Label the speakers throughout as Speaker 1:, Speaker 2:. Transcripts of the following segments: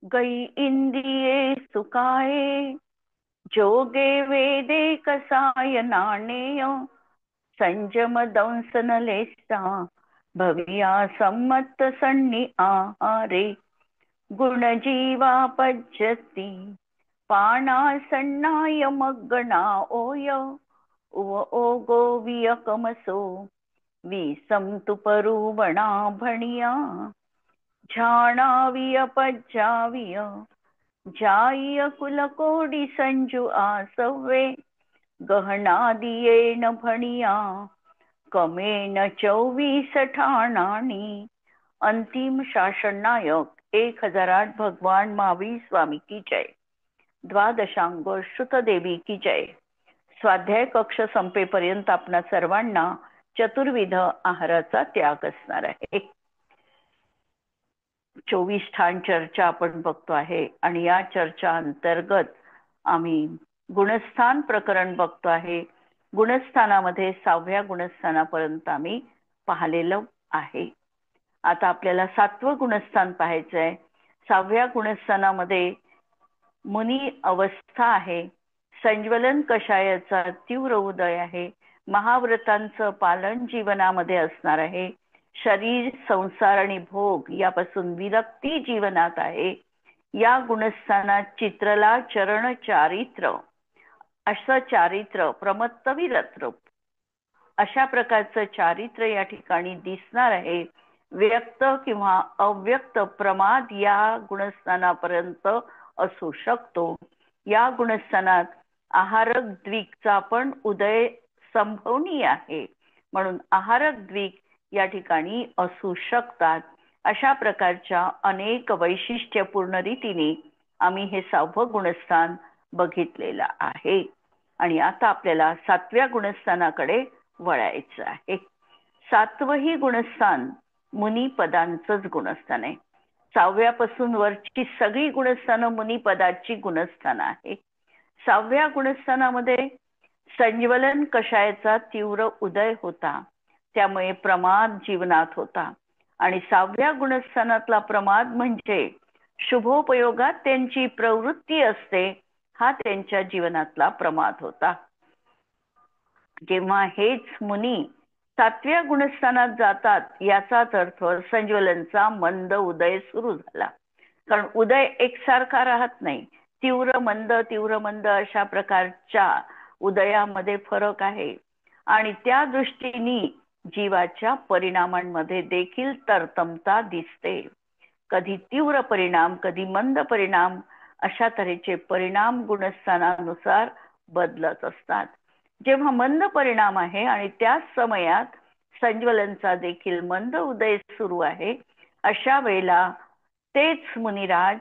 Speaker 1: गई इंद्रिये सुखाये, जोगे वेदे कसाय नाणेय, संयम दंसन लेसा, भविया सम्मत सन्नी आहारे, गुणजीवा पज्जती, पाना सन्नाय मग्गणा ओय, उव ओगो वियकमसो, विसम तुपरुवणा भणिया, झाणाविय पज्जाविय, जाय कुलकोडी संजू आसवे, गहनादियेन भणिया, कमेन 24 ठाणानी. अंतिम शासन नायक 1008 भगवान महावीर स्वामी की जय. द्वादशांग श्रुतदेवी की जय. स्वाध्याय कक्ष संपेपर्यंत आपणा सर्वांना चतुर्विध आहाराचा त्याग असणार आहे. 24 ठाण चर्चा आपण बघतो आहे आणि या चर्चा अंतर्गत आम्ही गुणस्थान प्रकरण बघतो आहे. गुणस्थानामध्ये 6व्या गुणस्थानापर्यंत आम्ही पाहिलेलं आहे. आता आपल्याला 7वं गुणस्थान पाहायचं आहे. 6व्या गुणस्थानामध्ये मुनी अवस्था आहे, संज्वलन कषायाचा तीव्र उदय आहे, महाव्रतांचं पालन जीवनामध्ये असणार आहे, शरीर संसार आणि भोग यापासून विरक्ती जीवनात आहे. या गुणस्थानात चित्रला चरण चारित्र असं चारित्र प्रमत्तविरत्र अशा प्रकारचं चारित्र या ठिकाणी दिसणार आहे. व्यक्त किंवा अव्यक्त प्रमाद या गुणस्थानापर्यंत असू शकतो. या गुणस्थानात आहारक द्विकचा पण उदय संभवनीय आहे, म्हणून आहारक द्विक या ठिकाणी असू शकतात. अशा प्रकारच्या अनेक वैशिष्ट्यपूर्ण रीतीने आम्ही हे 6वं गुणस्थान बघितलेलं आहे. आणि आता आपल्याला 7व्या गुणस्थानाकडे वळायचं आहे. 7वं ही गुणस्थान मुनी पदांचंच गुणस्थान आहे. 6व्यापासून वरची सगळी गुणस्थानं मुनी पदाची गुणस्थानं आहे. 6व्या गुणस्थानामध्ये संज्वलन कषायाचा तीव्र उदय होता, त्यामुळे प्रमाद जीवनात होता. आणि 6व्या गुणस्थानातला प्रमाद म्हणजे शुभोपयोगात त्यांची प्रवृत्ती असते, हा त्यांच्या जीवनातला प्रमाद होता. जेव्हा हेच मुनी 7व्या गुणस्थानात जातात याचाच अर्थ संज्वलनचा मंद उदय सुरू झाला. कारण उदय एकसारखा राहत नाही, तीव्र मंद अशा प्रकारच्या उदयामध्ये फरक आहे. आणि त्या दृष्टीने जीवाच्या परिणामांमध्ये देखील तरतमता दिसते. कधी तीव्र परिणाम, कधी मंद परिणाम, अशा तऱ्हेचे परिणाम गुणस्थानानुसार बदलत असतात. जेव्हा मंद परिणाम आहे आणि त्याच समयात संज्वलनचा देखील मंद उदय सुरू आहे, अशा वेळेला तेच मुनिराज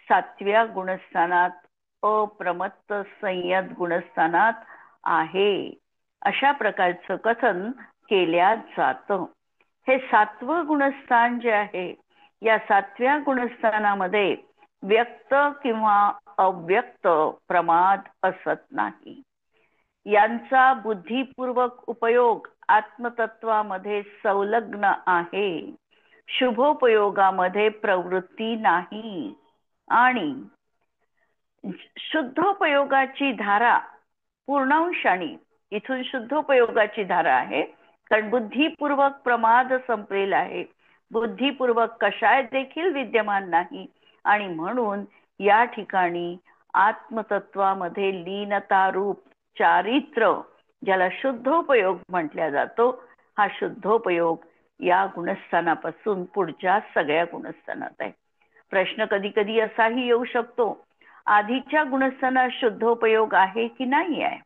Speaker 1: 7व्या गुणस्थानात अप्रमत्त संयत गुणस्थानात आहे, अशा प्रकारचं कथन केल्या जातं. हे 7वं गुणस्थान जे आहे, या 7व्या गुणस्थानामध्ये व्यक्त किंवा अव्यक्त प्रमाद असत नाही. यांचा बुद्धिपूर्वक उपयोग आत्मतत्वामध्ये संलग्न आहे, शुभोपयोगामध्ये प्रवृत्ती नाही. आणि शुद्धोपयोगाची धारा पूर्णांशाने, इथून शुद्धोपयोगाची धारा आहे, कारण बुद्धिपूर्वक प्रमाद संपलेला आहे, बुद्धिपूर्वक कषाय देखील विद्यमान नाही. आणि म्हणून या ठिकाणी आत्मतत्वामध्ये लीनता रूप चारित्र, ज्याला शुद्धोपयोग म्हटल्या जातो, हा शुद्धोपयोग या गुणस्थानापासून पुढच्या सगळ्या गुणस्थानात आहे. प्रश्न कधी कधी असाही येऊ शकतो, आधीच्या गुणस्थानात शुद्धोपयोग आहे की नाही आहे.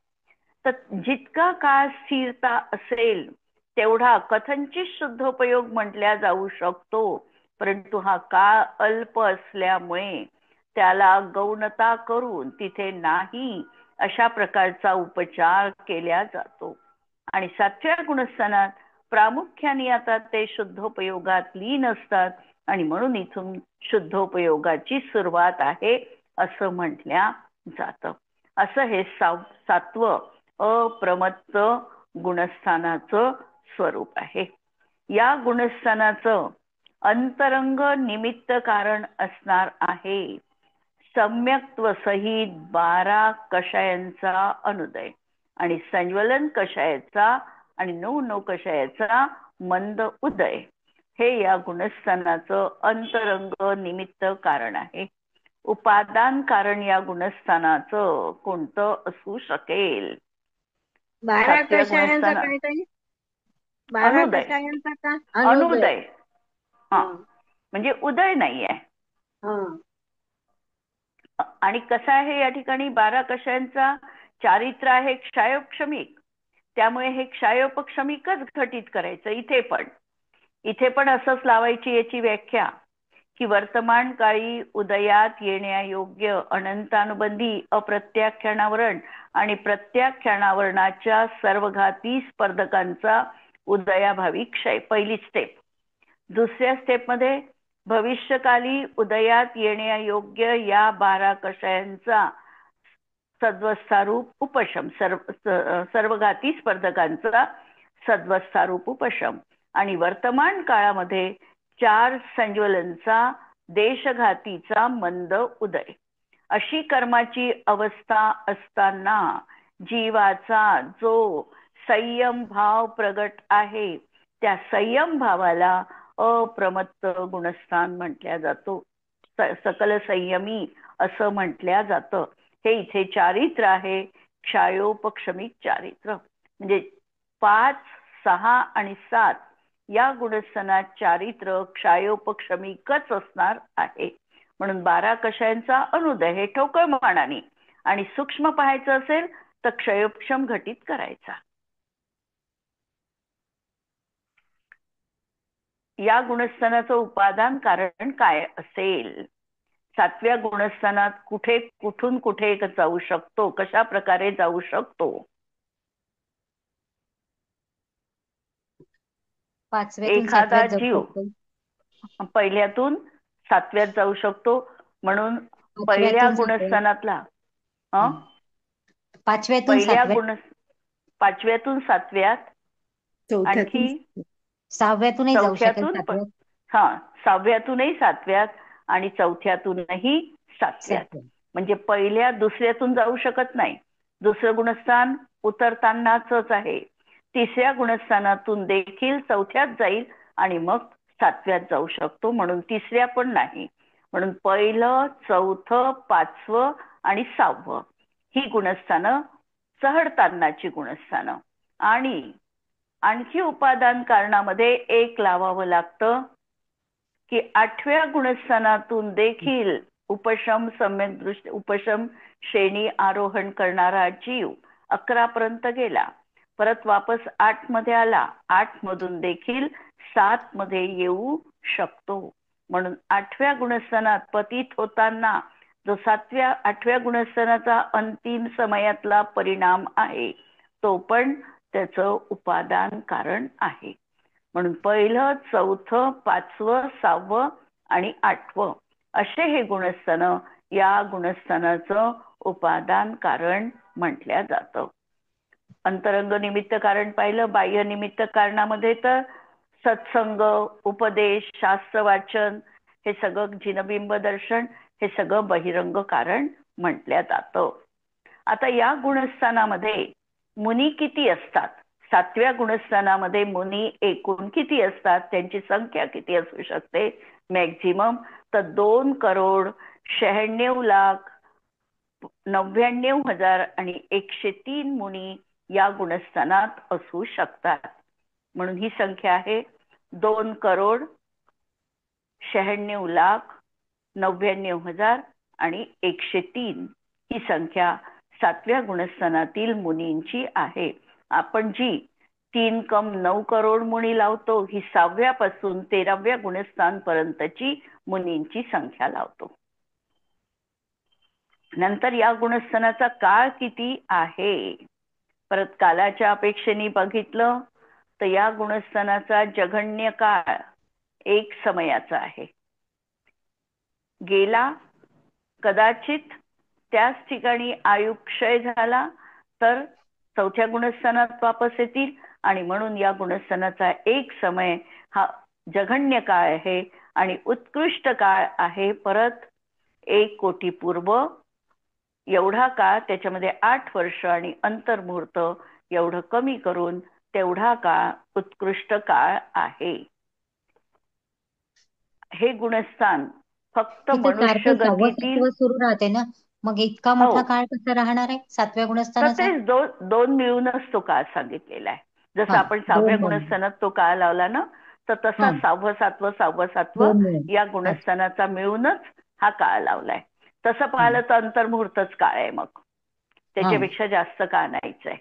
Speaker 1: तर जितका काळ स्थिरता असेल तेवढा कथनचित शुद्धोपयोग म्हटल्या जाऊ शकतो, परंतु हा काळ अल्प असल्यामुळे त्याला गौणता करून तिथे नाही अशा प्रकारचा उपचार केला जातो. आणि 7व्या गुणस्थानात प्रामुख्याने आता ते शुद्धोपयोगात लीन असतात, आणि म्हणून इथून शुद्धोपयोगाची सुरुवात आहे असं म्हटल्या जातं. असं हे 7वं अप्रमत्त गुणस्थानाचं स्वरूप आहे. या गुणस्थानाचं अंतरंग निमित्त कारण असणार आहे. सम्यक्त्व सहित 12 कषायांचा अनुदय आणि संज्वलन कषायाचा आणि 9 कषायाचा मंद उदय हे या गुणस्थानाचं अंतरंग निमित्त कारण आहे. उपादान कारण या गुणस्थानाचं कोणतं असू शकेल?
Speaker 2: 12 कषायांचा काय ताई? 12
Speaker 1: अनुदय.
Speaker 2: कषायांचा का?
Speaker 1: अनुदय. हा,
Speaker 2: हा.
Speaker 1: म्हणजे उदय नाहीये. आणि कसं आहे या ठिकाणी 12 कषायांचा चारित्र आहे क्षायोपक्षमिक, त्यामुळे हे क्षायोपक्षमिकच घटित करायचं. इथे पण असंच लावायची याची व्याख्या की वर्तमान काळी उदयात येण्यायोग्य अनंतानुबंधी अप्रत्याख्यानावरण आणि प्रत्याख्यानावरणाच्या सर्वघाती स्पर्धकांचा उदयाभावी क्षय, पहिली स्टेप. दुसऱ्या स्टेपमध्ये भविष्यकाली उदयात येण्यायोग्य या 12 कषायांचा सद्वस्थारूप उपशम, सर्वघाती स्पर्धकांचा सद्वस्थारूप उपशम आणि वर्तमान काळामध्ये 4 संज्वलनचा देशघातीचा मंद उदय. अशी कर्माची अवस्था असताना जीवाचा जो संयम भाव प्रगट आहे त्या संयम भावाला अप्रमत्त गुणस्थान म्हटल्या जातो. सकल संयमी असं म्हटल्या जातं. हे इथे चारित्र आहे, क्षायोपक्षमिक चारित्र. म्हणजे 5, 6 आणि 7 या गुणस्थानात चारित्र क्षायोपक्षमिकच असणार आहे. म्हणून 12 कषायांचा अनुदय हे ठोकळ मानाने, आणि सूक्ष्म पाहायचं असेल तर क्षयोपक्षम घटित करायचा. या गुणस्थानाचं उपादान कारण काय असेल? 7व्या गुणस्थानात कुठून कुठे जाऊ शकतो, कशा प्रकारे जाऊ शकतो? एखादा जीव पहिल्यातून 7व्यात जाऊ शकतो. म्हणून पहिल्या गुणस्थानातला पाचव्यातून 7व्यात, आणखी
Speaker 2: 6व्यातूनही जाऊ शकेल,
Speaker 1: 6व्यातूनही 7व्यात आणि 4थ्यातूनही 7व्यात. म्हणजे पहिल्या दुसऱ्यातून जाऊ शकत नाही. दुसरं गुणस्थान उतरतानाच आहे. 3ऱ्या गुणस्थानातून देखील 4थ्यात जाईल आणि मग 7व्यात जाऊ शकतो. म्हणून 3ऱ्या पण नाही. म्हणून पहिलं, 4थं, 5वं आणि 6वं ही गुणस्थानं चढतानाची गुणस्थानं. आणि आणखी उपादान कारणामध्ये एक लावावं लागतं की 8व्या गुणस्थानातून देखील उपशम, सम्यक दृष्टी उपशम श्रेणी आरोहण करणारा जीव 11 पर्यंत गेला, परत वापस 8 मध्ये आला, 8 मधून देखील 7 मध्ये येऊ शकतो. म्हणून 8व्या गुणस्थानात पतित होताना जो 8व्या गुणस्थानाचा अंतिम समयातला परिणाम आहे तो पण त्याचं उपादान कारण आहे. म्हणून पहिलं, 4थं, 5वं, 6वं आणि 8वं असे हे गुणस्थान या गुणस्थानाचं उपादान कारण म्हटल्या जातं. अंतरंग निमित्त कारण पाहिलं. बाह्य निमित्त कारणामध्ये तर सत्संग, उपदेश, शास्त्र वाचन हे सगळं, जिनबिंब दर्शन हे सगळं बहिरंग कारण म्हटल्या जातं. आता या गुणस्थानामध्ये मुनी किती असतात? 7व्या गुणस्थानामध्ये मुनी एकूण किती असतात? त्यांची संख्या किती असू शकते मॅक्झिमम? तर 2,96,99,000 आणि 103 मुनी या गुणस्थानात असू शकतात. म्हणून ही संख्या आहे 2,96,99,000 आणि 103 ही संख्या 7व्या गुणस्थानातील मुनींची आहे. आपण जी 3,9 करोड मुनी लावतो ही 6व्यापासून 13व्या गुणस्थान पर्यंतची मुनींची संख्या लावतो. नंतर या गुणस्थानाचा काळ किती आहे? परत कालाच्या अपेक्षेने बघितलं तर या गुणस्थानाचा जघन्य काळ 1 समयाचा आहे. गेला, कदाचित त्याच ठिकाणी आयुक्षय झाला तर 4थ्या गुणस्थानात वापस येतील, आणि म्हणून या गुणस्थानाचा 1 समय हा जघन्य काळ आहे आणि उत्कृष्ट काळ आहे परत 1 कोटी पूर्व एवढा काळ, त्याच्यामध्ये 8 वर्ष आणि अंतर्मुहूर्त एवढं कमी करून तेवढा काळ उत्कृष्ट काळ आहे. हे गुणस्थान फक्त
Speaker 2: तिथे
Speaker 1: मनुष्य
Speaker 2: सारखं सहावं
Speaker 1: गतीतील,
Speaker 2: सातवं सुरू राहते ना, मग इतका
Speaker 1: हो,
Speaker 2: मोठा काळ कसा राहणार आहे 7व्या
Speaker 1: तर
Speaker 2: गुणस्थानाचा?
Speaker 1: तेच दोन मिळूनच तो काळ सांगितलेला आहे. जसं
Speaker 2: हा,
Speaker 1: आपण 6व्या
Speaker 2: 2 महिने.
Speaker 1: गुणस्थानात तो काळ लावला ना, तर तसा
Speaker 2: हा,
Speaker 1: 6वं 7वं 6वं 7वं
Speaker 2: 2 मिळून.
Speaker 1: या
Speaker 2: अच्छा.
Speaker 1: गुणस्थानाचा मिळूनच हा काळ लावलाय. तसं पाहिलं तर अंतर्मुहूर्तच काळ आहे, मग
Speaker 2: हा.
Speaker 1: त्याच्यापेक्षा जास्त काळ नाहीच आहे.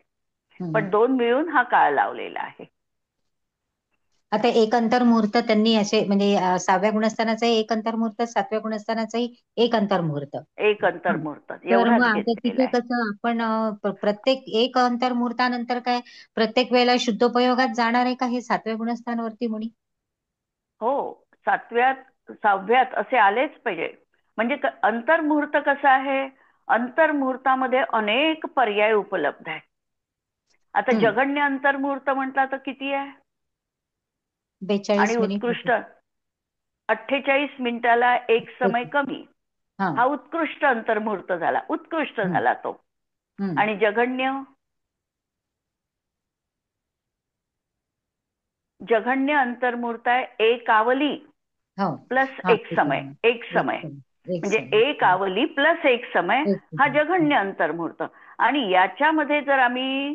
Speaker 2: हम्म.
Speaker 1: पण 2 मिळून हा काळ लावलेला आहे.
Speaker 2: आता एक अंतर्मुहूर्त त्यांनी असे म्हणजे 6व्या गुणस्थानाचाही एक अंतर्मुहूर्त, 7व्या गुणस्थानाचाही एक अंतर्मुहूर्त.
Speaker 1: एक
Speaker 2: हं.
Speaker 1: अंतर्मुहूर्त
Speaker 2: तर मग
Speaker 1: एवढाच
Speaker 2: आता
Speaker 1: घेतलेला
Speaker 2: तिथे
Speaker 1: आहे.
Speaker 2: कसं आपण प्रत्येक एक अंतर्मुहूर्तानंतर काय प्रत्येक वेळेला शुद्धोपयोगात जाणार आहे का हे 7व्या गुणस्थानावरती मुनी?
Speaker 1: हो, 6व्यात असे आलेच पाहिजे. म्हणजे अंतर्मुहूर्त कसं आहे, अंतर्मुहूर्तामध्ये अनेक पर्याय उपलब्ध आहे. आता
Speaker 2: हम्म.
Speaker 1: जघन्य अंतर्मुहूर्त म्हटला तर किती आहे, आणि
Speaker 2: 42 मिनिट
Speaker 1: उत्कृष्ट
Speaker 2: होते.
Speaker 1: 48 मिनिटाला एक समय कमी,
Speaker 2: हा.
Speaker 1: हा उत्कृष्ट अंतर्मुहूर्त झाला, उत्कृष्ट
Speaker 2: हम्म.
Speaker 1: झाला तो.
Speaker 2: हम्म.
Speaker 1: आणि जघन्य अंतर्मुहूर्त आहे एक आवली
Speaker 2: हो.
Speaker 1: प्लस
Speaker 2: हा,
Speaker 1: एक समय, एक
Speaker 2: एक
Speaker 1: समय
Speaker 2: समय. एक
Speaker 1: म्हणजे
Speaker 2: समय.
Speaker 1: एक आवली प्लस एक समय,
Speaker 2: एक
Speaker 1: हा
Speaker 2: समय.
Speaker 1: जघन्य अंतर्मुहूर्त. आणि याच्यामध्ये जर आम्ही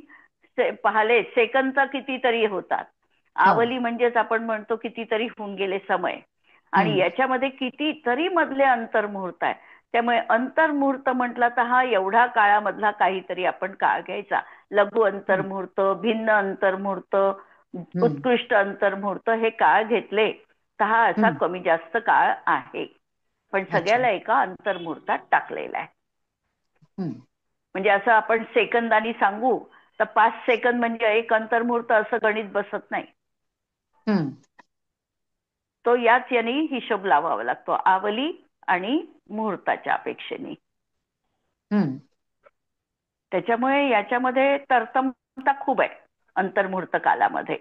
Speaker 1: पाहिले सेकंद कितीतरी होतात,
Speaker 2: हो.
Speaker 1: आवली म्हणजेच आपण म्हणतो कितीतरी होऊन गेले समय, आणि
Speaker 2: हम्म.
Speaker 1: याच्यामध्ये कितीतरी मधले अंतर्मुहूर्त आहे. त्यामुळे अंतर्मुहूर्त म्हटला तर हा एवढा काळामधला काहीतरी आपण काळ घ्यायचा. लघु अंतर्मुहूर्त, भिन्न अंतर्मुहूर्त,
Speaker 2: हम्म.
Speaker 1: उत्कृष्ट अंतर्मुहूर्त, हे काळ घेतले तर हा असा
Speaker 2: हम्म.
Speaker 1: कमी जास्त काळ आहे, पण
Speaker 2: अच्छा.
Speaker 1: सगळ्याला एका अंतर्मुहूर्तात टाकलेला आहे.
Speaker 2: हम्म.
Speaker 1: म्हणजे असं आपण सेकंदानी सांगू तर 5 सेकंद म्हणजे एक अंतर्मुहूर्त असं गणित बसत नाही.
Speaker 2: हम्म.
Speaker 1: तो याच याने हिशोब लावावा लागतो, आवली आणि मुहूर्ताच्या अपेक्षेने.
Speaker 2: हम्म.
Speaker 1: त्याच्यामुळे याच्यामध्ये तरतमता खूप आहे अंतर्मुहूर्त कालामध्ये.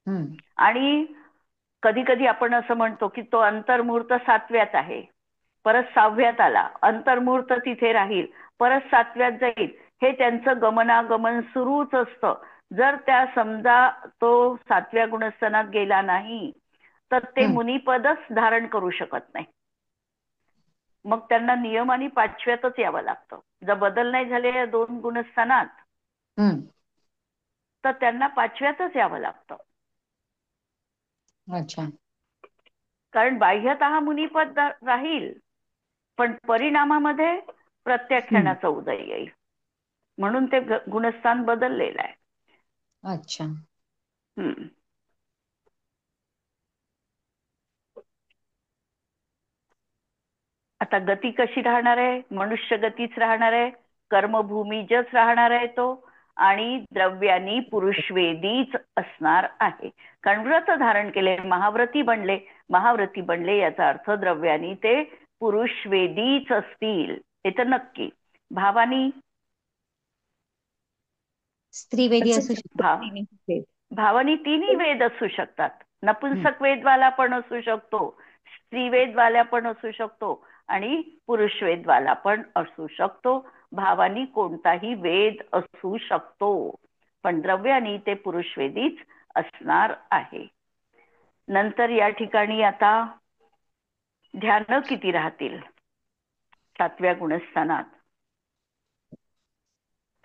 Speaker 2: हम्म.
Speaker 1: आणि कधी कधी आपण असं म्हणतो की तो अंतर्मुहूर्त 7व्यात आहे, परत 6व्यात आला, अंतर्मुहूर्त तिथे राहील, परत 7व्यात जाईल, हे त्यांचं गमनागमन सुरूच असतं. जर त्या समजा तो 7व्या गुणस्थानात गेला नाही तर ते
Speaker 2: हम्म.
Speaker 1: मुनिपदच धारण करू शकत नाही. मग त्यांना नियमाने 5व्यातच यावं लागतं. जर बदल नाही झाले या 2 गुणस्थानात
Speaker 2: हम्म.
Speaker 1: तर त्यांना 5व्यातच यावं लागतं.
Speaker 2: अच्छा.
Speaker 1: कारण बाह्यतः मुनिपद राहील, पण परिणामामध्ये
Speaker 2: हम्म.
Speaker 1: प्रत्याख्यानाचा उदय येईल, म्हणून ते गुणस्थान बदललेलं आहे.
Speaker 2: अच्छा.
Speaker 1: हम्म. आता गती कशी राहणार आहे, मनुष्य गतीच राहणार आहे, कर्मभूमीजच राहणार आहे तो, आणि द्रव्यानी पुरुषवेदीच असणार आहे. कारण व्रत धारण केले, महाव्रती बनले याचा अर्थ द्रव्यानी ते पुरुषवेदीच असतील, हे तर नक्की. भावानी
Speaker 2: स्त्रीवेदी असू
Speaker 1: भाव
Speaker 2: शकते.
Speaker 1: भावानी तिन्ही वेद असू शकतात.
Speaker 2: हम्म.
Speaker 1: नपुंसक वेदवाला पण असू शकतो, स्त्रीवेदवाला पण असू शकतो, आणि पुरुष वेदवाला पण असू शकतो. भावानी कोणताही वेद असू शकतो, पण द्रव्यानी ते पुरुषवेदीच असणार आहे. नंतर या ठिकाणी आता ध्यान किती राहतील 7व्या गुणस्थानात.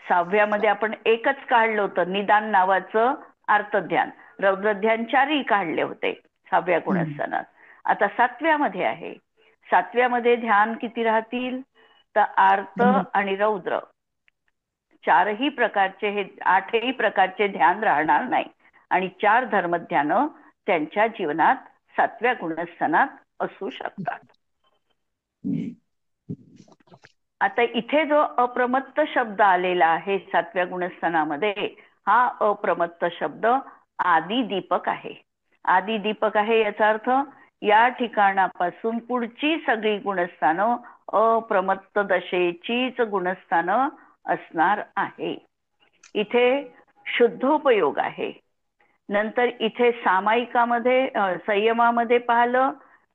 Speaker 1: 6व्यामध्ये आपण एकच काढलं होतं, निदान नावाचं अर्थध्यान, रौद्रध्यान 4ही काढले होते 6व्या
Speaker 2: हम्म.
Speaker 1: गुणस्थानात. आता 7व्यामध्ये आहे. 7व्यामध्ये ध्यान किती राहतील तर आर्त आणि रौद्र 4ही प्रकारचे, हे 8ही प्रकारचे ध्यान राहणार नाही, आणि 4 धर्मध्यान त्यांच्या जीवनात 7व्या गुणस्थानात असू शकतात. आता इथे जो अप्रमत्त शब्द आलेला आहे 7व्या गुणस्थानामध्ये, हा अप्रमत्त शब्द आदिदीपक आहे. आदिदीपक आहे याचा अर्थ या ठिकाणापासून पुढची सगळी गुणस्थानं अप्रमत्त दशेचीच गुणस्थानं असणार आहे. इथे शुद्धोपयोग आहे, नंतर इथे सामायिकामध्ये संयमामध्ये पाहिलं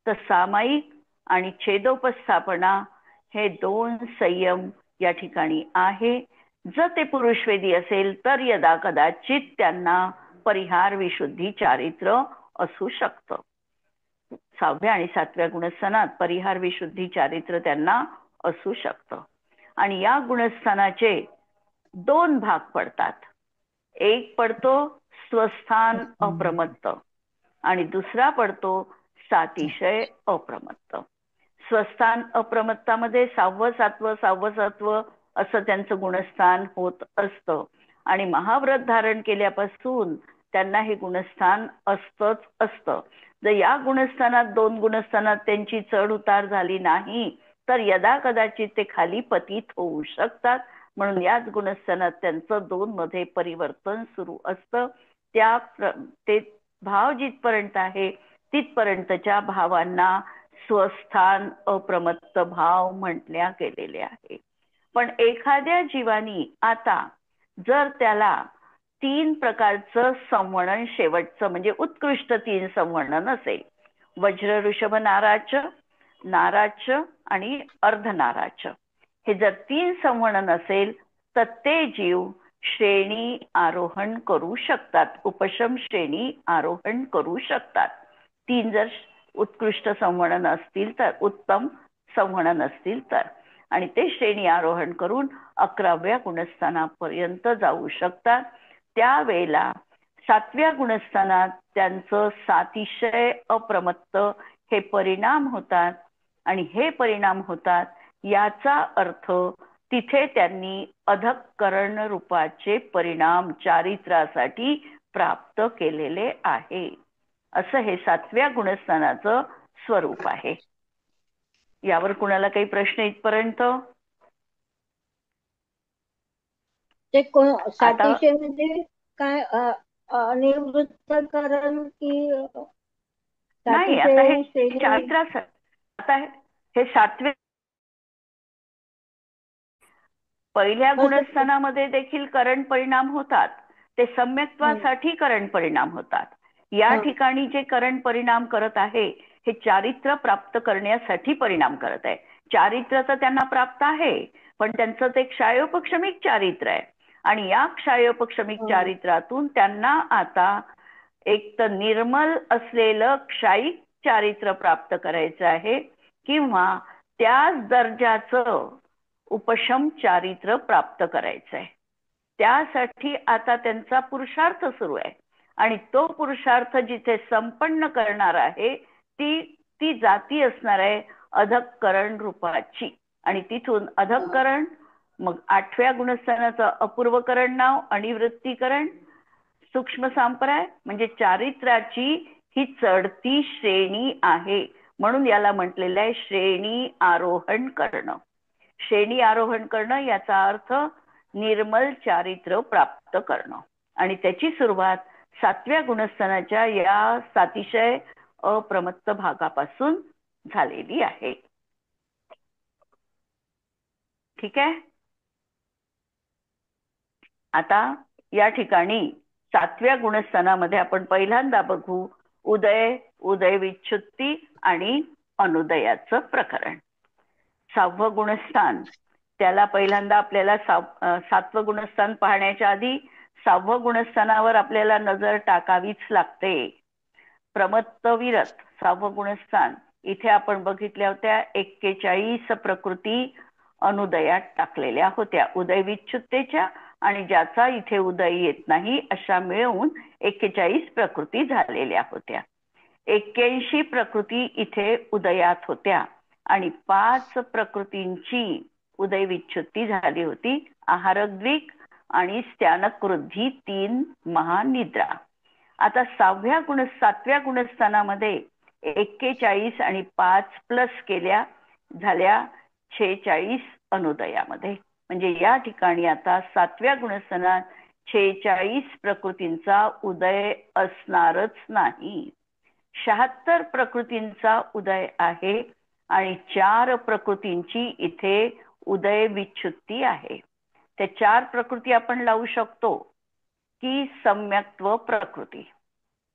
Speaker 1: तर सामायिक आणि छेदोपस्थापना हे 2 संयम या ठिकाणी आहे. जर ते पुरुषवेदी असेल तर यदा कदाचित त्यांना परिहार विशुद्धी चारित्र्य असू शकतं. 6व्या आणि 7व्या गुणस्थानात परिहार विशुद्धी चारित्र्य त्यांना असू शकतं. आणि या गुणस्थानाचे 2 भाग पडतात. एक पडतो स्वस्थान अप्रमत्त आणि दुसरा पडतो सातिशय अप्रमत्त. स्वस्थान अप्रमत्तामध्ये 6वं 7वं 6वं 7वं असं त्यांचं गुणस्थान होत असतं. आणि महाव्रत धारण केल्यापासून त्यांना हे गुणस्थान असतंच असतं. जर या गुणस्थानात 2 गुणस्थानात त्यांची चढ उतार झाली नाही तर यदा कदाचित ते खाली पतित होऊ शकतात. म्हणून याच गुणस्थानात त्यांचं 2 मध्ये परिवर्तन सुरू असतं. ते भाव जिथपर्यंत आहे तिथपर्यंतच्या भावांना स्वस्थान अप्रमत्त भाव म्हटल्या गेलेले आहे. पण एखाद्या जीवानी आता जर त्याला 3 प्रकारचं संवणन शेवटचं म्हणजे उत्कृष्ट 3 संवणन असेल, वज्र ऋषभ नाराच, नाराच आणि अर्धनाराच, हे जर 3 संवणन असेल तर ते जीव श्रेणी आरोहण करू शकतात, उपशम श्रेणी आरोहण करू शकतात. 3 जर उत्कृष्ट संवणन असतील तर, उत्तम संवणन असतील तर, आणि ते श्रेणी आरोहण करून 11व्या गुणस्थानापर्यंत जाऊ शकतात. त्यावेळेला 7व्या गुणस्थानात त्यांचं सातिशय अप्रमत्त हे परिणाम होतात. आणि हे परिणाम होतात याचा अर्थ तिथे त्यांनी अधःकरण रूपाचे परिणाम चारित्र्यासाठी प्राप्त केलेले आहे. असं हे 7व्या गुणस्थानाचं स्वरूप आहे. यावर कुणाला काही प्रश्न इथपर्यंत?
Speaker 3: ते सातिशय म्हणजे काय, अनिवृत्तकरण की
Speaker 1: नाही? आता हे चारित्र्यास, आता हे 7व्या पहिल्या गुणस्थानामध्ये देखील करण परिणाम होतात. ते सम्यक्त्वासाठी करण परिणाम होतात. या ठिकाणी जे करण परिणाम करत आहे हे चारित्र्य प्राप्त करण्यासाठी परिणाम करत आहे. चारित्र्य तर त्यांना प्राप्त आहे पण त्यांचं ते क्षायोपक्षमिक चारित्र्य आहे. आणि या क्षायोपक्षमिक चारित्र्यातून त्यांना आता एक तर निर्मल असलेलं क्षायिक चारित्र्य प्राप्त करायचं आहे किंवा त्याच दर्जाचं उपशम चारित्र्य प्राप्त करायचं आहे. त्यासाठी आता त्यांचा पुरुषार्थ सुरू आहे. आणि तो पुरुषार्थ जिथे संपन्न करणार आहे ती जाती असणार आहे अधःकरण रूपाची. आणि तिथून अधःकरण, मग 8व्या गुणस्थानाचं अपूर्वकरण नाव अनिवृत्तीकरण, सूक्ष्म सांप्राय म्हणजे चारित्र्याची ही चढती श्रेणी आहे. म्हणून याला म्हटलेलं आहे श्रेणी आरोहण करणं. श्रेणी आरोहण करणं याचा अर्थ निर्मल चारित्र्य प्राप्त करणं. आणि त्याची सुरुवात 7व्या गुणस्थानाच्या या सातिशय अप्रमत्त भागापासून झालेली आहे. ठीक आहे. आता या ठिकाणी 7व्या गुणस्थानामध्ये आपण पहिल्यांदा बघू उदय, उदय विच्छुत्ती आणि अनुदयाचं प्रकरण. 6वं गुणस्थान, त्याला पहिल्यांदा आपल्याला 7वं गुणस्थान पाहण्याच्या आधी 6व्या गुणस्थानावर आपल्याला नजर टाकावीच लागते. प्रमत्त विरत 6वं गुणस्थान, इथे आपण बघितल्या होत्या 41 प्रकृती अनुदयात टाकलेल्या होत्या उदय विच्छुत्तेच्या, आणि ज्याचा इथे उदय येत नाही अशा मिळवून 41 प्रकृती झालेल्या होत्या. 81 प्रकृती इथे उदयात होत्या आणि 5 प्रकृतींची उदय विच्छुत्ती झाली होती. आहारद्विक आणि स्त्यानक वृद्धी 3 महानिद्रा. आता 7व्या गुणस्थानामध्ये 41 आणि 5 प्लस केल्या झाल्या 46 अनुदयामध्ये. म्हणजे या ठिकाणी आता 7व्या गुणस्थानात 46 प्रकृतींचा उदय असणारच नाही. 76 प्रकृतींचा उदय आहे आणि 4 प्रकृतींची इथे उदय विच्छुत्ती आहे. त्या 4 प्रकृती आपण लावू शकतो की सम्यक्त्व प्रकृती.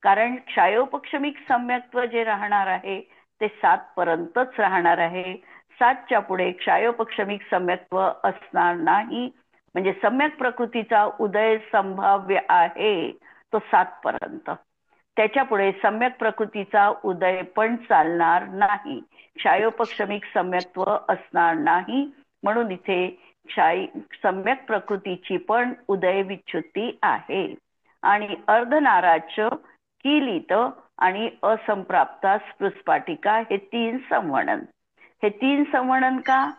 Speaker 1: कारण क्षायोपक्षमिक सम्यक्त्व जे राहणार आहे ते 7 पर्यंतच राहणार आहे. 7च्या पुढे क्षायोपक्षमिक सम्यक्त्व असणार नाही. म्हणजे सम्यक प्रकृतीचा उदय संभाव्य आहे तो 7 पर्यंत. त्याच्या पुढे सम्यक प्रकृतीचा उदय पण चालणार नाही. क्षायोपक्षमिक सम्यक्त्व असणार नाही. म्हणून इथे सम्यक प्रकृतीची पण उदय विच्छुत्ती आहे. आणि अर्धनाराच, किलीत आणि असंप्राप्ता स्पृस्पाटिका हे 3 संवहन. हे 3 संवहन का?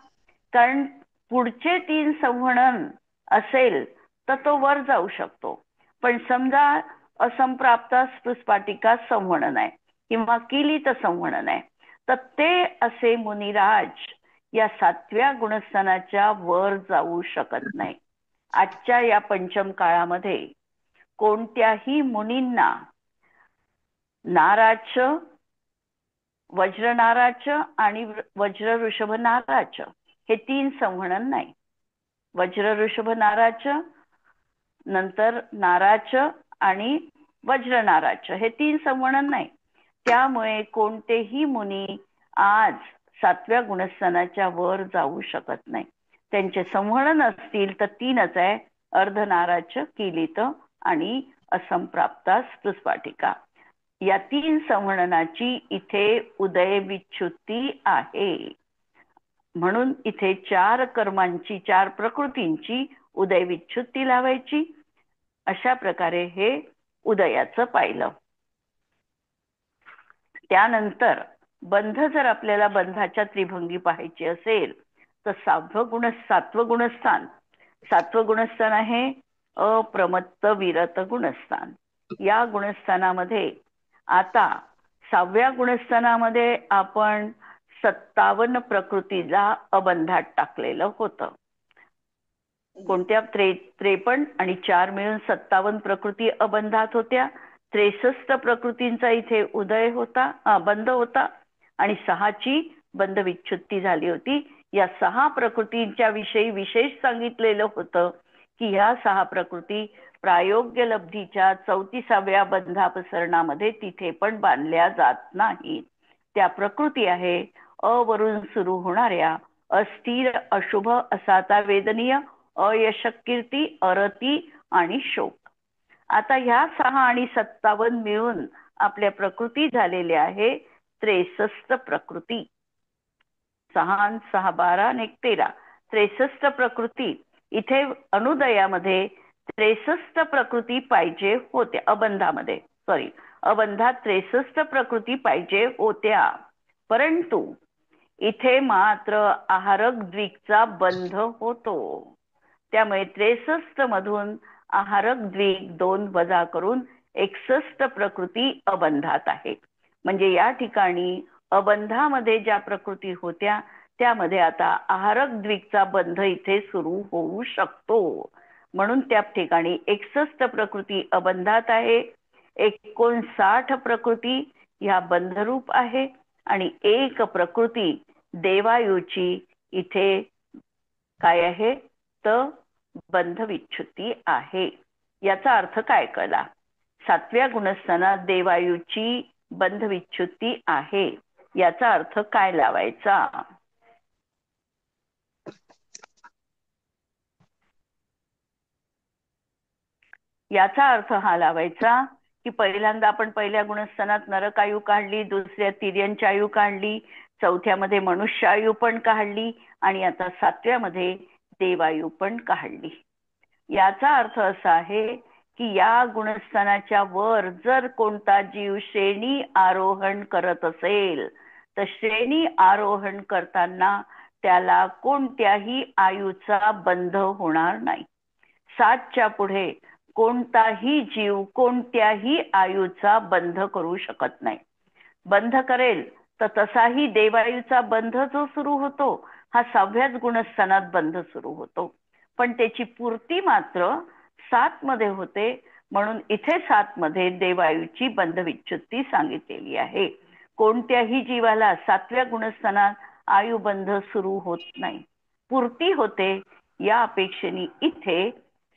Speaker 1: कारण पुढचे 3 संवहन असेल तर तो वर जाऊ शकतो. पण समजा असंप्राप्ता स्पृस्पाटिका संवहन आहे किंवा किलीत संवहन आहे तर ते असे मुनिराज या 7व्या गुणस्थानाच्या वर जाऊ शकत नाही. आजच्या या पंचम काळामध्ये कोणत्याही मुनींना नाराच, वज्रनाराच आणि वज्र ऋषभ नाराच हे 3 संवहन नाही. वज्र ऋषभ नाराच, नंतर नाराच आणि वज्रनाराच हे 3 संवहन नाही. त्यामुळे कोणतेही मुनी आज 7व्या गुणस्थानाच्या वर जाऊ शकत नाही. त्यांचे संवहन असतील तर 3च आहे, अर्धनाराच, किलीत आणि असंप्राप्ता स्पृस्पाटिका. या 3 संवहनाची इथे उदय विच्छुत्ती आहे. म्हणून इथे 4 कर्मांची, 4 प्रकृतींची उदय विच्छुत्ती लावायची. अशा प्रकारे हे उदयाचं पाहिलं. त्यानंतर बंध, जर आपल्याला बंधाच्या त्रिभंगी पाहायची असेल तर 7वं गुणस्थान. 7वं गुणस्थान आहे अप्रमत्त विरत गुणस्थान. या गुणस्थानामध्ये आता 6व्या गुणस्थानामध्ये आपण 57 प्रकृतीला अबंधात टाकलेलं होतं. कोणत्या 53 आणि 4 मिळून 57 प्रकृती अबंधात होत्या. 63 प्रकृतींचा इथे उदय होता, बंध होता आणि 6ची बंध विच्छुत्ती झाली होती. या 6 प्रकृतींच्या विषयी विशेष सांगितलेलं होतं की ह्या 6 प्रकृती प्रायोग्य लब्धीच्या 34व्या बंधापसरणामध्ये तिथे पण बांधल्या जात नाहीत. त्या प्रकृती आहे अवरून सुरू होणाऱ्या अस्थिर, अशुभ, असाता, वेदनीय, अयशकीर्ती, अरती आणि शोक. आता ह्या 6 आणि 57 मिळून आपल्या प्रकृती झालेल्या आहे 63 प्रकृती. 6 6 12 आणि 13 63 प्रकृती. इथे अनुदयामध्ये 63 प्रकृती पाहिजे होत्या. अबंधात 63 प्रकृती पाहिजे होत्या. परंतु इथे मात्र आहारक द्विकचा बंध होतो. त्यामुळे 63 मधून आहारक द्विक 2 वजा करून 61 प्रकृती अबंधात आहे. म्हणजे या ठिकाणी अबंधामध्ये ज्या प्रकृती होत्या त्यामध्ये आता आहारक द्विकचा बंध इथे सुरू होऊ शकतो. म्हणून त्या ठिकाणी 61 प्रकृती अबंधात आहे. 59 प्रकृती ह्या बंधरूप आहे आणि 1 प्रकृती देवायुची इथे काय आहे तर बंध विच्छुत्ती आहे. याचा अर्थ काय कळला? 7व्या गुणस्थानात देवायुची बंध विच्छुत्ती आहे. याचा अर्थ काय लावायचा? याचा अर्थ हा लावायचा की पहिल्यांदा आपण पहिल्या गुणस्थानात नरकायू काढली, दुसऱ्या तिर्यंचायू काढली, चौथ्यामध्ये मनुष्यायू पण काढली आणि आता 7व्यामध्ये देवायू पण काढली. याचा अर्थ असा आहे की या गुणस्थानाच्या वर जर कोणता जीव श्रेणी आरोहण करत असेल तर श्रेणी आरोहण करताना त्याला कोणत्याही आयुचा बंध होणार नाही. 7च्या पुढे कोणताही जीव कोणत्याही आयुचा बंध करू शकत नाही. बंध करेल तर तसाही देवायुचा बंध जो सुरू होतो हा 6व्याच गुणस्थानात बंध सुरू होतो. पण त्याची पूर्ती मात्र 7 मध्ये होते. म्हणून इथे 7 मध्ये देवायुची बंध विच्छुत्ती सांगितलेली आहे. कोणत्याही जीवाला 7व्या गुणस्थानात आयुबंध सुरू होत नाही, पूर्ती होते. या अपेक्षेने इथे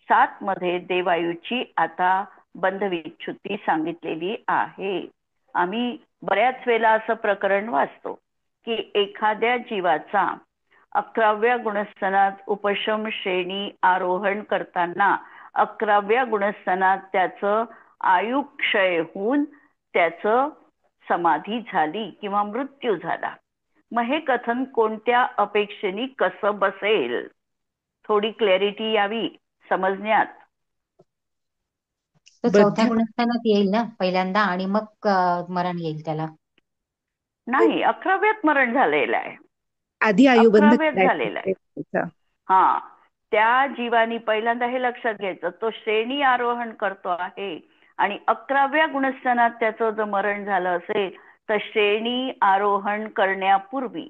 Speaker 1: 7 मध्ये देवायुची आता बंधविच्छुत्ती सांगितलेली आहे. आम्ही बऱ्याच वेळेला असं प्रकरण वाचतो की एखाद्या जीवाचा 11व्या गुणस्थानात उपशम श्रेणी आरोहण करताना 11व्या गुणस्थानात त्याचं आयुक्षय होऊन त्याचं समाधी झाली किंवा मृत्यू झाला. मग हे कथन कोणत्या अपेक्षेने कसं बसेल, थोडी क्लॅरिटी यावी समजण्यात.
Speaker 2: तो चौथ्या गुणस्थानात येईल ना पहिल्यांदा, आणि मग मरण येईल त्याला.
Speaker 1: नाही, 11व्यात मरण झालेलं आहे,
Speaker 4: आधी आयुबंध
Speaker 1: 11व्यात झालेला आहे. हा, त्या जीवानी पहिल्यांदा हे लक्षात घ्यायचं, तो श्रेणी आरोहण करतो आहे आणि 11व्या गुणस्थानात त्याचं जर मरण झालं असेल तर श्रेणी आरोहण करण्यापूर्वी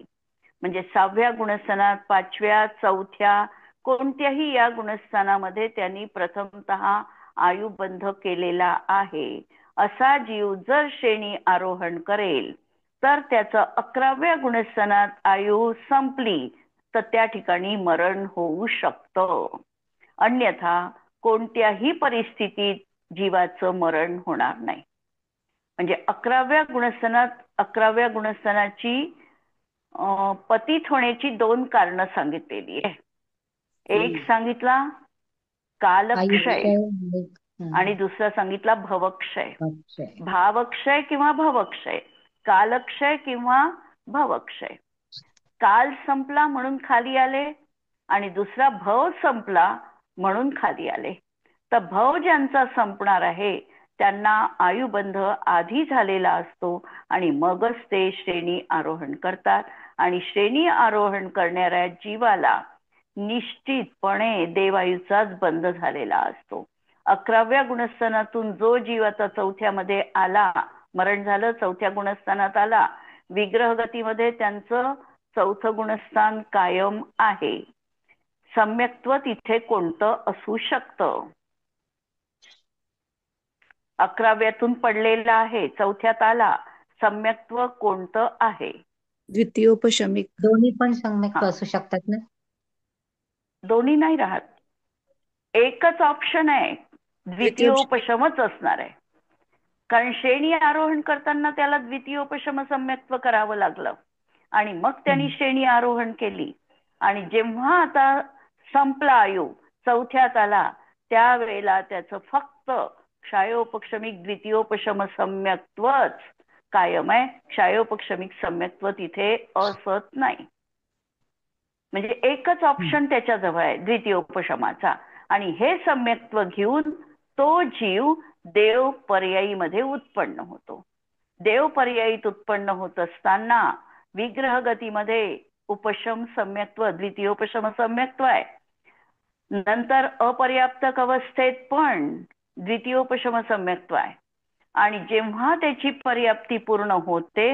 Speaker 1: म्हणजे 6व्या गुणस्थानात, 5व्या, 4थ्या कोणत्याही या गुणस्थानामध्ये त्यांनी प्रथमतः आयुबंध केलेला आहे. असा जीव जर श्रेणी आरोहण करेल तर त्याचं 11व्या गुणस्थानात आयु संपली तर त्या ठिकाणी मरण होऊ शकतं. अन्यथा कोणत्याही परिस्थितीत जीवाचं मरण होणार नाही. म्हणजे 11व्या गुणस्थानात 11व्या गुणस्थानाची पतित होण्याची 2 कारणं सांगितलेली आहे. एक सांगितला कालक्षय आणि दुसरा सांगितला भवक्षय. भावक्षय किंवा भवक्षय, कालक्षय किंवा भवक्षय. काल संपला म्हणून खाली आले आणि दुसरा भव संपला म्हणून खाली आले. तर भव ज्यांचा संपणार आहे त्यांना आयुबंध आधी झालेला असतो आणि मगच ते श्रेणी आरोहण करतात. आणि श्रेणी आरोहण करणाऱ्या जीवाला निश्चितपणे देवायुचाच बंध झालेला असतो. 11व्या गुणस्थानातून जो जीव आता 4थ्यामध्ये आला, मरण झालं, 4थ्या गुणस्थानात आला, विग्रह गतीमध्ये त्यांचं 4थं गुणस्थान कायम आहे. सम्यक्त्व तिथे कोणतं असू शकतं? 11व्यातून पडलेला आहे, 4थ्यात आला, सम्यक्त्व कोणतं आहे?
Speaker 4: द्वितीयोपशमिक.
Speaker 2: दोन्ही पण सम्यक्त्व असू शकतात ना?
Speaker 1: दोन्ही नाही राहत, एकच ऑप्शन आहे, द्वितीयोपशमच असणार आहे. कारण श्रेणी आरोहण करताना त्याला द्वितीयोपशम सम्यक्त्व करावं लागलं आणि मग त्यांनी श्रेणी आरोहण केली. आणि जेव्हा आता संपला आयु, 4थ्यात आला, त्यावेळेला त्याचं फक्त क्षायोपक्षमिक द्वितीयोपशम सम्यक्त्वच कायम आहे. क्षायोपक्षमिक सम्यक्त्व तिथे असत नाही. म्हणजे एकच ऑप्शन त्याच्याजवळ आहे द्वितीयोपशमाचा, आणि हे सम्यक्त्व घेऊन तो जीव देव पर्यायीमध्ये उत्पन्न होतो. देव पर्यायीत उत्पन्न होत असताना विग्रह गतीमध्ये उपशम सम्यक्त्व, द्वितीयोपशम सम्यक्त्व आहे. नंतर अपर्याप्तक अवस्थेत पण द्वितीयोपशम सम्यक्त्व आहे. आणि जेव्हा त्याची पर्याप्ती पूर्ण होते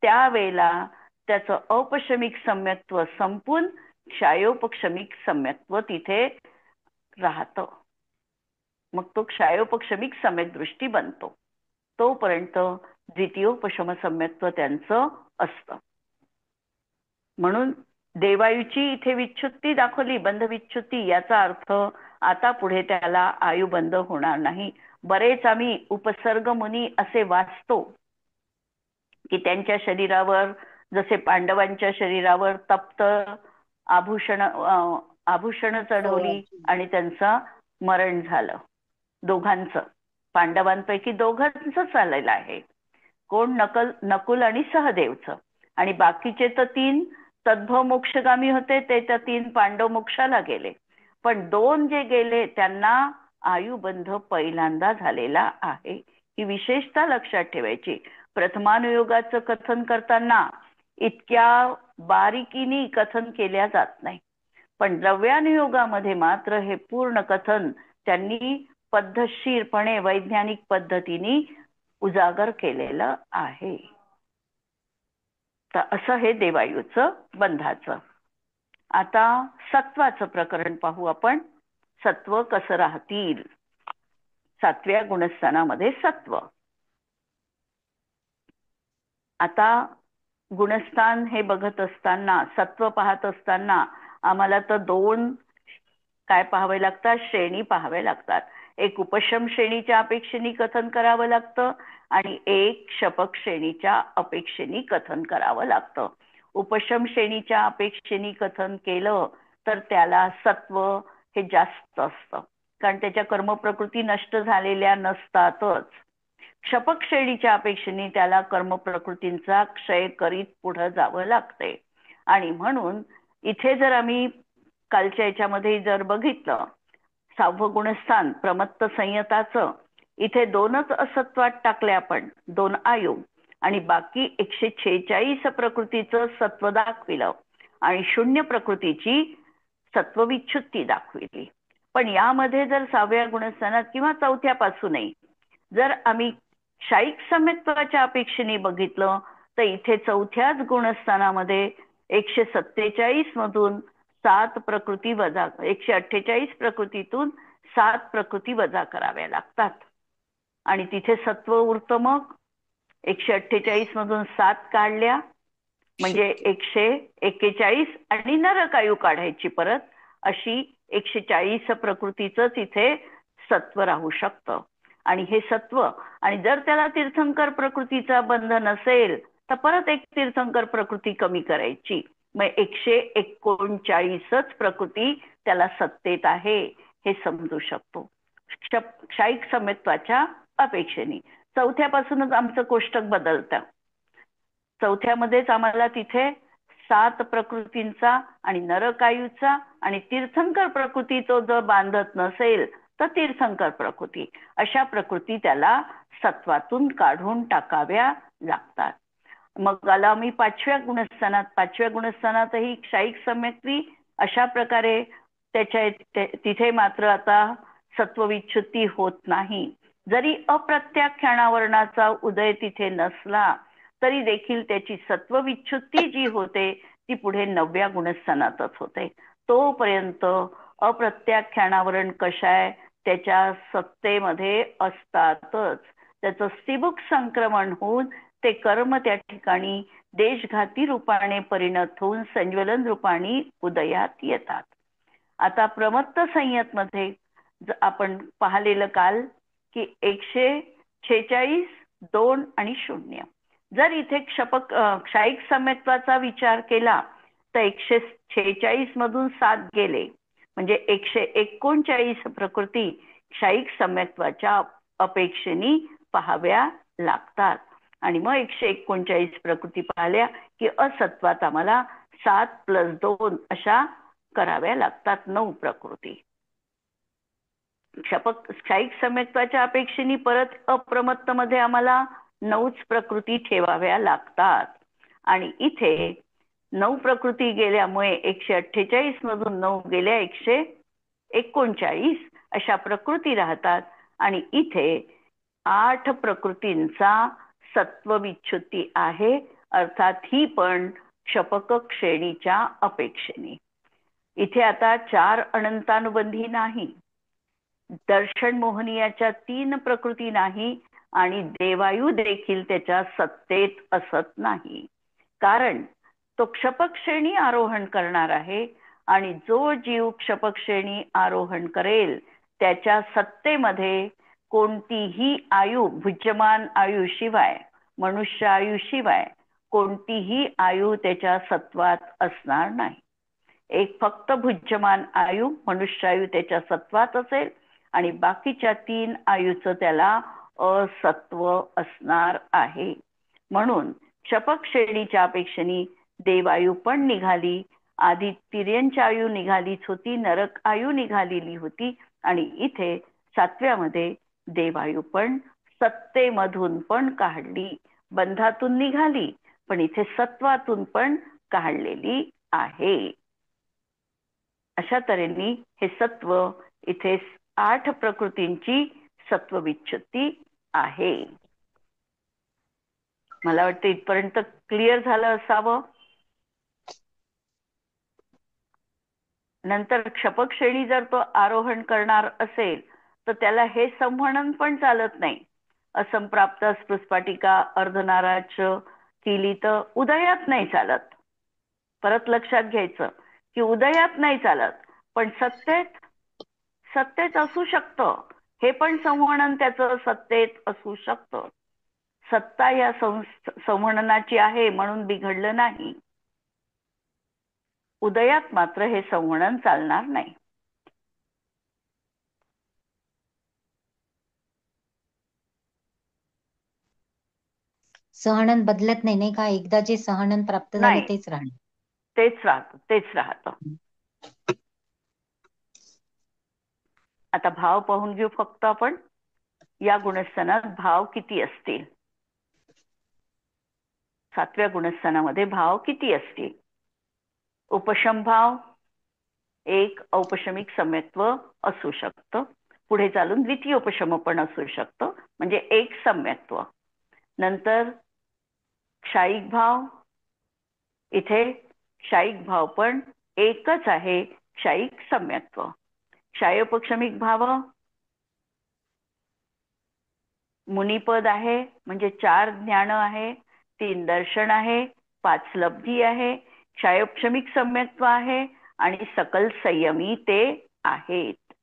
Speaker 1: त्यावेळेला त्याचं औपशमिक सम्यक्त्व संपून क्षायोपक्षमिक सम्यक्त्व तिथे राहतं. मग तो क्षायोपक्षमिक सम्यक दृष्टी बनतो. तोपर्यंत द्वितीयोपशम सम्यक्त्व त्यांचं असतं. म्हणून देवायुची इथे विच्छुत्ती दाखवली, बंधविच्छुत्ती, याचा अर्थ आता पुढे त्याला आयुबंध होणार नाही. बरेच आम्ही उपसर्ग मुनी असे वाचतो की त्यांच्या शरीरावर, जसे पांडवांच्या शरीरावर तप्त आभूषण चढवली आणि त्यांचं मरण झालं. दोघांचं, पांडवांपैकी दोघांचंच आलेलं आहे. कोण? नकुल आणि सहदेवचं. आणि बाकीचे तर 3 तद्भव मोक्षगामी होते, ते तर 3 पांडव मोक्षाला गेले. पण 2 जे गेले त्यांना आयुबंध पहिल्यांदा झालेला आहे. ही विशेषता लक्षात ठेवायची. प्रथमानुयोगाचं कथन करताना इतक्या बारीकीने कथन केल्या जात नाही, पण द्रव्यानुयोगामध्ये मात्र हे पूर्ण कथन त्यांनी पद्धतशीरपणे वैज्ञानिक पद्धतीने उजागर केलेलं आहे. तर असं हे देवायुचं बंधाचं. आता सत्वाचं प्रकरण पाहू आपण. सत्व कसं राहतील? 7व्या गुणस्थानामध्ये सत्व. आता गुणस्थान हे बघत असताना, सत्व पाहत असताना आम्हाला तर 2 काय पाहावे लागतात? श्रेणी पाहावे लागतात. एक उपशम श्रेणीच्या अपेक्षेने कथन करावं लागतं आणि एक शपक श्रेणीच्या अपेक्षेने कथन करावं लागतं. उपशम श्रेणीच्या अपेक्षेने कथन केलं तर त्याला सत्व हे जास्त असतं, कारण त्याच्या कर्मप्रकृती नष्ट झालेल्या नसतातच. क्षपक श्रेणीच्या अपेक्षेने त्याला कर्मप्रकृतींचा क्षय करीत पुढे जावं लागते. आणि म्हणून इथे जर आम्ही कालच्या याच्यामध्ये जर बघितलं, 6वं गुणस्थान प्रमत्त संयताचं इथे 2च असत्वात टाकले आपण, 2 आयोग, आणि बाकी 146 प्रकृतीचं सत्व दाखविलं आणि 0 प्रकृतीची सत्वविच्छुत्ती दाखविली. पण यामध्ये जर 6व्या गुणस्थानात किंवा 4थ्यापासूनही जर आम्ही क्षायिक सम्यक्त्वाच्या अपेक्षेने बघितलं तर इथे 4थ्याच गुणस्थानामध्ये 147 मधून 7 प्रकृती वजा, 148 प्रकृतीतून 7 प्रकृती वजा कराव्या लागतात आणि तिथे सत्व उरतं. मग 148 मधून 7 काढल्या म्हणजे 141 आणि नरकायू काढायची परत, अशी 140 प्रकृतीच इथे सत्व राहू शकतं. आणि हे सत्व, आणि जर त्याला तीर्थंकर प्रकृतीचा बंध नसेल तर परत एक तीर्थंकर प्रकृती कमी करायची, मग 139च प्रकृती त्याला सत्तेत आहे हे समजू शकतो क्षायिक सम्यक्त्वाच्या अपेक्षेने. 4थ्यापासूनच आमचं कोष्टक बदलतं. 4थ्यामध्येच आम्हाला तिथे 7 प्रकृतींचा आणि नरकायूचा आणि तीर्थंकर प्रकृती तो जर बांधत नसेल तर तीर्थंकर प्रकृती, अशा प्रकृती त्याला सत्वातून काढून टाकाव्या लागतात. मग आला मी 5व्या गुणस्थानात. 5व्या गुणस्थानातही क्षायिक सम्यक्ती अशा प्रकारे तिथे मात्र आता सत्वविच्छुत्ती होत नाही. जरी अप्रत्याख्यानावर्णाचा उदय तिथे नसला तरी देखील त्याची सत्वविच्छुत्ती जी होते ती पुढे 9व्या गुणस्थानातच होते. तोपर्यंत अप्रत्याख्यानावरण कशाय त्याच्या सत्तेमध्ये असतातच. त्याचं स्थिभुक संक्रमण होऊन ते कर्म त्या ठिकाणी देशघाती रूपाने परिणत होऊन संज्वलन रूपाने उदयात येतात. आता प्रमत्त संयत मध्ये आपण पाहिलेलं काल की 146, 2 आणि 0. जर इथे क्षायिक सम्यक्त्वाचा विचार केला तर 146 मधून 7 गेले म्हणजे 139 प्रकृती क्षायिक सम्यक्त्वाच्या अपेक्षेने पाहाव्या लागतात. आणि मग 139 प्रकृती पाहिल्या की असत्वात आम्हाला 7 + 2 अशा कराव्या लागतात, 9 प्रकृती. क्षायिक सम्यक्त्वाच्या अपेक्षेने परत अप्रमत्त मध्ये आम्हाला 9च प्रकृती ठेवाव्या लागतात. आणि इथे 9 प्रकृती गेल्यामुळे 148 मधून 9 गेल्या 139 अशा प्रकृती राहतात. आणि इथे 8 प्रकृतींचा सत्वविच्छुत्ती आहे, अर्थात ही पण क्षपक श्रेणीच्या अपेक्षेने. इथे आता 4 अनंतानुबंधी नाही, दर्शन मोहनीयाच्या 3 प्रकृती नाही आणि देवायू देखील त्याच्या सत्तेत असत नाही, कारण तो क्षपक श्रेणी आरोहण करणार आहे आणि जो जीव क्षपक श्रेणी आरोहण करेल त्याच्या सत्तेमध्ये कोणतीही आयु, भुज्यमान आयुशिवाय, मनुष्य आयुशिवाय कोणतीही आयु त्याच्या सत्वात असणार नाही. एक फक्त भुज्यमान आयु, मनुष्यायु त्याच्या सत्वात असेल आणि बाकीच्या 3 आयुचं त्याला असत्व असणार आहे. म्हणून क्षपक श्रेणीच्या अपेक्षेने देवायू पण निघाली, आधी तिर्यंची आयु निघालीच होती, नरक आयु निघालेली होती आणि इथे 7व्यामध्ये देवायू पण सत्तेमधून पण काढली, बंधातून निघाली पण इथे सत्वातून पण काढलेली आहे. अशा तऱ्हेने हे सत्व इथे 8 प्रकृतींची सत्वविच्छुत्ती आहे. मला वाटतं इथपर्यंत क्लिअर झालं असावं. नंतर क्षपक श्रेणी जर तो आरोहण करणार असेल तर त्याला हे संवर्णन पण चालत नाही. असंप्राप्त स्पृस्फाटिका अर्धनाराच केली तर उदयात नाही चालत. परत लक्षात घ्यायचं की उदयात नाही चालत, पण सत्तेत असू शकतं. हे पण संवहन त्याचं सत्तेत असू शकतं. सत्ता या संवहनाची आहे म्हणून बिघडलं नाही. उदयात मात्र हे संवहन चालणार नाही.
Speaker 2: सहनन बदलत नाही, नाही का? एकदा जे सहनन प्राप्त झालं
Speaker 1: नाही,
Speaker 2: तेच राहणार.
Speaker 1: तेच राहतं. आता भाव पाहून घेऊ फक्त आपण. या गुणस्थानात भाव किती असतील? 7व्या गुणस्थानामध्ये भाव किती असतील? उपशम भाव, एक औपशमिक सम्यक्त्व असू शकतं. पुढे चालून द्वितीय उपशम पण असू शकतं, म्हणजे एक सम्यक्त्व. नंतर क्षायिक भाव, इथे क्षायिक भाव पण एकच आहे, क्षायिक सम्यक्त्व. क्षायोपशमिक भाव, मुनिपद आहे, म्हणजे 4 ज्ञान आहे, 3 दर्शन आहे, 5 लब्धी आहे, क्षायोपशमिक सम्यक्त्व आहे आणि सकल संयमी ते आहेत.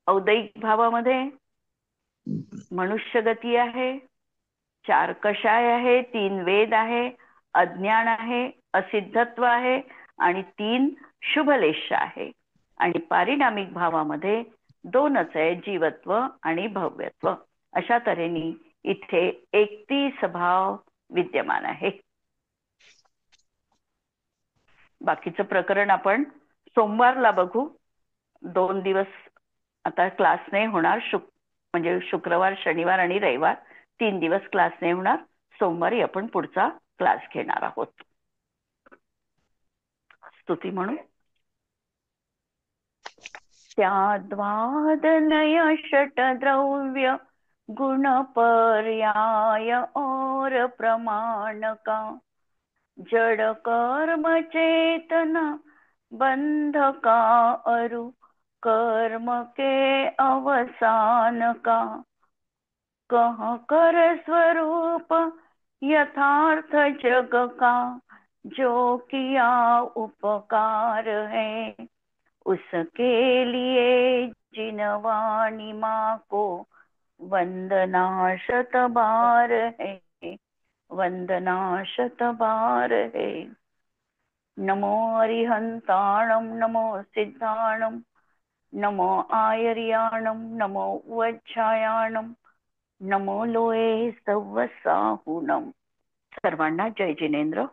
Speaker 1: औदैहिक भावामध्ये मनुष्य गती आहे, 4 कषाय आहे, 3 वेद आहे, अज्ञान आहे, असिद्धत्व आहे आणि 3 शुभलेश आहे. आणि पारिणामिक भावामध्ये 2च आहे, जीवत्व आणि भव्यत्व. अशा तऱ्हेने इथे 31 भाव विद्यमान आहे. बाकीचं प्रकरण आपण सोमवारला बघू. 2 दिवस आता क्लास नाही होणार, म्हणजे शुक्रवार, शनिवार आणि रविवार 3 दिवस क्लास नाही होणार. सोमवारी आपण पुढचा क्लास घेणार आहोत. स्तुती म्हणून. त्याद्वादनय षटद्रव्य गुण पर्याय और प्रमाण का, जड़ कर्म चेतना बंध का अरु कर्म के अवसान का, कह कर स्वरूप यथार्थ जग का, जो किया उपकार है उसके लिए जिनवाणी माँ को वंदना शत बार है, वंदना शत बार है. नमो अरिहंताणं, नमो सिद्धाणं, नमो आयर्याणं, नमो वज्रायाणं, नमो लोये सव्वसाहुणं. सर्वांना जय जिनेंद्र.